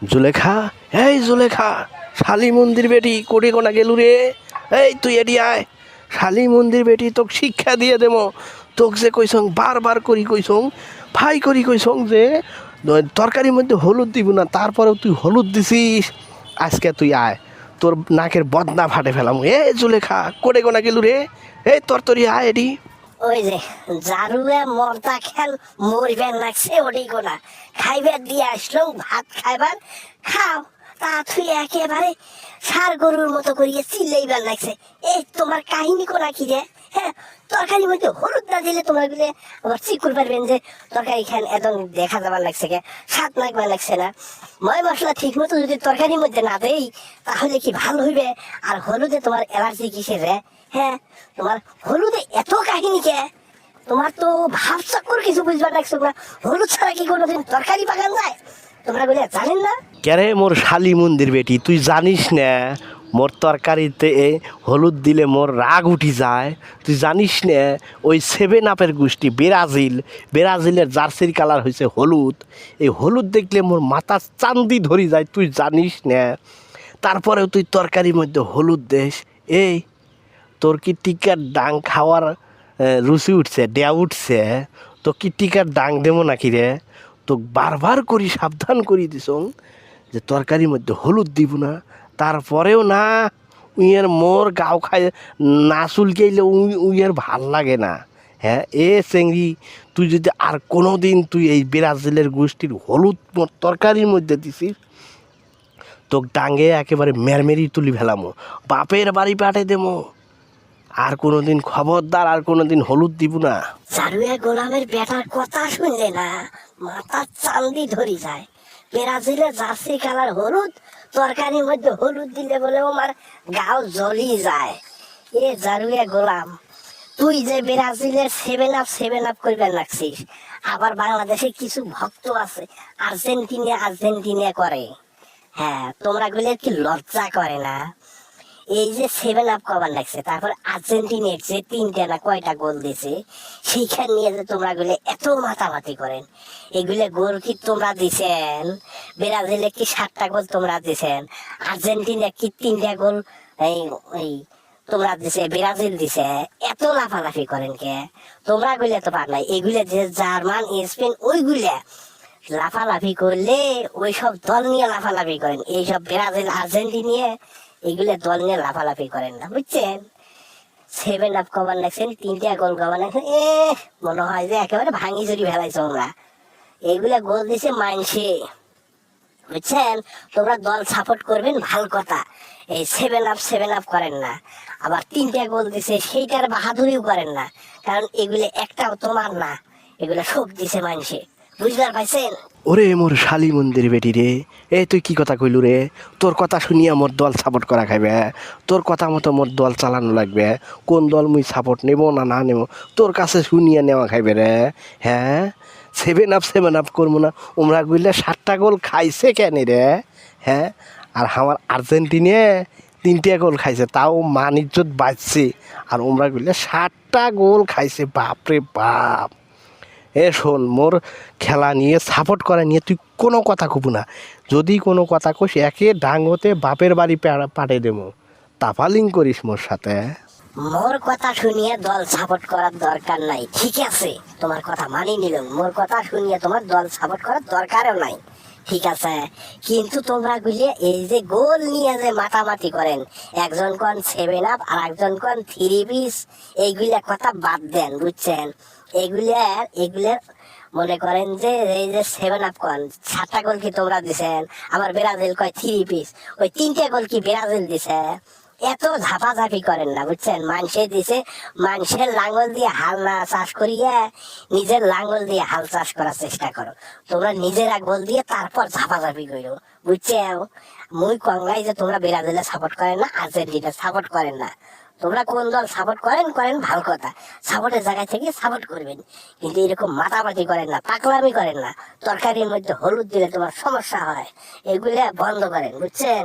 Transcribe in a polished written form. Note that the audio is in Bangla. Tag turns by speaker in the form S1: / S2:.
S1: জুলেখা, এই জুলেখা, শালি মন্দির বেটি কোটে কোনা গেলু রে? এই তুই এডি আয়, শালি মন্দির বেটি তোকে শিক্ষা দিয়ে দেব। তোকে যে কইসং বারবার করি কইসং, ভাই করি কইসং যে তরকারির মধ্যে হলুদ দিব না, তারপরেও তুই হলুদ দিছিস। আজকে তুই আয়, তোর নাকের বদনা ফাটে ফেলাম। এ জুলেখা, কোটে কোনা গেলু রে? এই তরতরি আয় এডি।
S2: ওই যে জারুয়ে মর্দা খেল মরবেন লাগছে ওটি কোনা খাইবার দিয়ে আসলো ভাত খাইবার খাও তা তুই একেবারে সার গরুর মতো করিয়ে চিল্লাইবার লাগছে। এই তোমার কাহিনী কোনা কি রে? হ্যাঁ, তরকারির মধ্যে হলুদ না দিলে তোমার গুলো আবার চিকুর পারবেন যে তরকারি খান এত দেখা যাবার লাগছে কে, স্বাদ লাগবার লাগছে না। ময় মশলা ঠিক মতো যদি তরকারির মধ্যে না দেই তাহলে কি ভালো হইবে? আর হলুদে তোমার অ্যালার্জি কিসের রে? হ্যাঁ, তোমার হলুদে এত কাহিনী কে? তোমার তো ভাব চক্কর কিছু বুঝবার লাগছো না। হলুদ ছাড়া কি কোনোদিন তরকারি পাকান যায়? তোমরা বলে জানেন না?
S1: ক্যারে মোর শালি মন্দির বেটি, তুই জানিস না মোর তরকারিতে হলুদ দিলে মোর রাগ উঠি যায়? তুই জানিস না ওই 7 আপের গোষ্ঠী ব্রাজিলের জার্সির কালার হয়েছে হলুদ। এই হলুদ দেখলে মোর মাথা চান্দি ধরি যায়, তুই জানিস না? তারপরেও তুই তরকারির মধ্যে হলুদ দেশ। এই তোর কি টিকার ডাং খাওয়ার রুচি উঠছে, দেয়া উঠছে? তো কি টিকার ডাং দেবো নাকি রে? তো বারবার করি সাবধান করি দিস যে তরকারির মধ্যে হলুদ দিব না, তারপরেও না। উইয়ের মোর গাও খায় না চুলকাইলে উইয়ের ভাল লাগে না। হ্যাঁ এ চেংড়ি, তুই যদি আর কোনো দিন তুই এই ব্রাজিলের গোষ্ঠীর হলুদ মোর তরকারির মধ্যে দিছিস, তোকে ডাঙ্গে একেবারে মেরমেরি তুলি ফেলামো, বাপের বাড়ি পাঠে দেবো। আর কোনোদিন খবরদার, আর কোনোদিন হলুদ দিব না।
S2: জারুয়ে গোলামের বেটার কথা শুনলে না মাথা চান্দি ধরি যায়। ব্রাজিলের জার্সি কালার হলুদ, তরকারির মধ্যে হলুদ দিলে বলে আমার গাও জ্বলি যায়। এ জারুয়ে গোলাম, তুই যে ব্রাজিলের 7 আপ করবেন লাগছিস, আবার বাংলাদেশে কিছু ভক্ত আছে আর্জেন্টিনা করে। হ্যাঁ, তোমরা গুলো কি লজ্জা করে না? এই যে 7 আপ কবার লাগছে, তারপর আর্জেন্টিনার যে 3টা না কয়টা গোল দিছে সেইখান নিয়ে যে তোমরা গুলো এত মাতামাতি করেন। এগুলো গোল কি তোমরা দিছেন? ব্রাজিলে কি 7টা গোল তোমরা দিছেন? আর্জেন্টিনা কি 3টা গোল এই এই তোমরা দিছে, ব্রাজিল দিছে? এত লাফালাফি করেন কে? তোমরা গুলো তো পার নাই। এগুলো যে জার্মান স্পেন ওইগুলা লাফালাফি করলে ওই সব দল নিয়ে লাফালাফি করেন। এইসব ব্রাজিল আর্জেন্টিনা এগুলো দল নিয়ে লাফালাফি করেন না, বুঝছেন? 7 আপ কভার লাগছেন, 3টা গোল কভার লাগছেন, মনে হয় যে একেবারে ভাঙি চুরি ফেলাইছ তোমরা। এগুলা গোল দিছে মানছে, বুঝছেন? তোমরা দল সাপোর্ট করবেন ভাল কথা, এই 7 আপ করেন না। আবার 3টা গোল দিছে সেইটার বাহাদুরিও করেন না, কারণ এগুলো একটাও তোমার না, এগুলো সব দিছে মানছে। বুঝবার পাইছেন?
S1: ওরে মোর শালি মন্দির বেটি রে, এই তুই কি কথা কইলু রে? তোর কথা শুনিয়া মোর দল সাপোর্ট করা খাইবে? তোর কথা মতো মোর দল চালানো লাগবে? কোন দল মুই সাপোর্ট নেব না না নেব তোর কাছে শুনিয়া নেওয়া খাইবে রে? হ্যাঁ, 7 আপ করবো না? ওমরা গুইলে 7টা গোল খাইছে কেন রে? হ্যাঁ, আর আমার আর্জেন্টিনা 3টা গোল খাইছে, তাও মান ইজ্জত বাঁচছে। আর ওমরা গুইলে 7টা গোল খাইছে, বাপরে বাপ। এ শোন, মোর খেলা নিয়ে সাপোর্ট করা নিয়ে তুই কোনো কথা কব না। যদি কোনো কথা কইস একে ডাঙ্গতে বাপের বাড়ি পাঠে দেবো। তাফালিং করিস মোর সাথে।
S2: মোর কথা শুনিয়ে দল সাপোর্ট করার দরকার নাই, ঠিক আছে? তোমার কথা মানি নিলাম, মোর কথা শুনিয়ে তোমার দল সাপোর্ট করার দরকারও নাই, ঠিক আছে? কিন্তু তোমরা গুলিয়ে এই যে গোল নিয়ে যে মাতামাতি করেন, একজন কোন 7 আপ আর একজন কোন 3 পিস, এইগুলা কথা বাদ দেন, বুঝছেন? এগুলার মনে করেন যে এই যে 7 আপ কোন 7টা গোল কি তোমরা দিছেন? আমার ব্রাজিল কয় 3 পিস, ওই 3টা গোল কি ব্রাজিল দিছে? এত ঝাপাঝাপি করেন না, বুঝছেন? মানুষে দিছে, মানুষের লাঙ্গল দিয়ে হাল না চাষ করিয়ে নিজের লাঙ্গল দিয়ে হাল চাষ করার চেষ্টা করো। তোমরা নিজেরা গোল দিয়ে তারপর ঝাপাঝাপি করো, বুঝছেন? মুই কংলাই যে তোমরা ব্রাজিলে সাপোর্ট করেন না, আর্জেন্টিনা সাপোর্ট করেন না। তোমরা কোন দল সাপোর্ট করেন ভালো কথা, সাপোর্টের জায়গায় থেকে সাপোর্ট করবেন, কিন্তু এরকম মাতামাতি করেন না, পাকলামি করেন না। তরকারির মধ্যে হলুদ দিলে তোমার সমস্যা হয়, এগুলা বন্ধ করেন, বুঝছেন?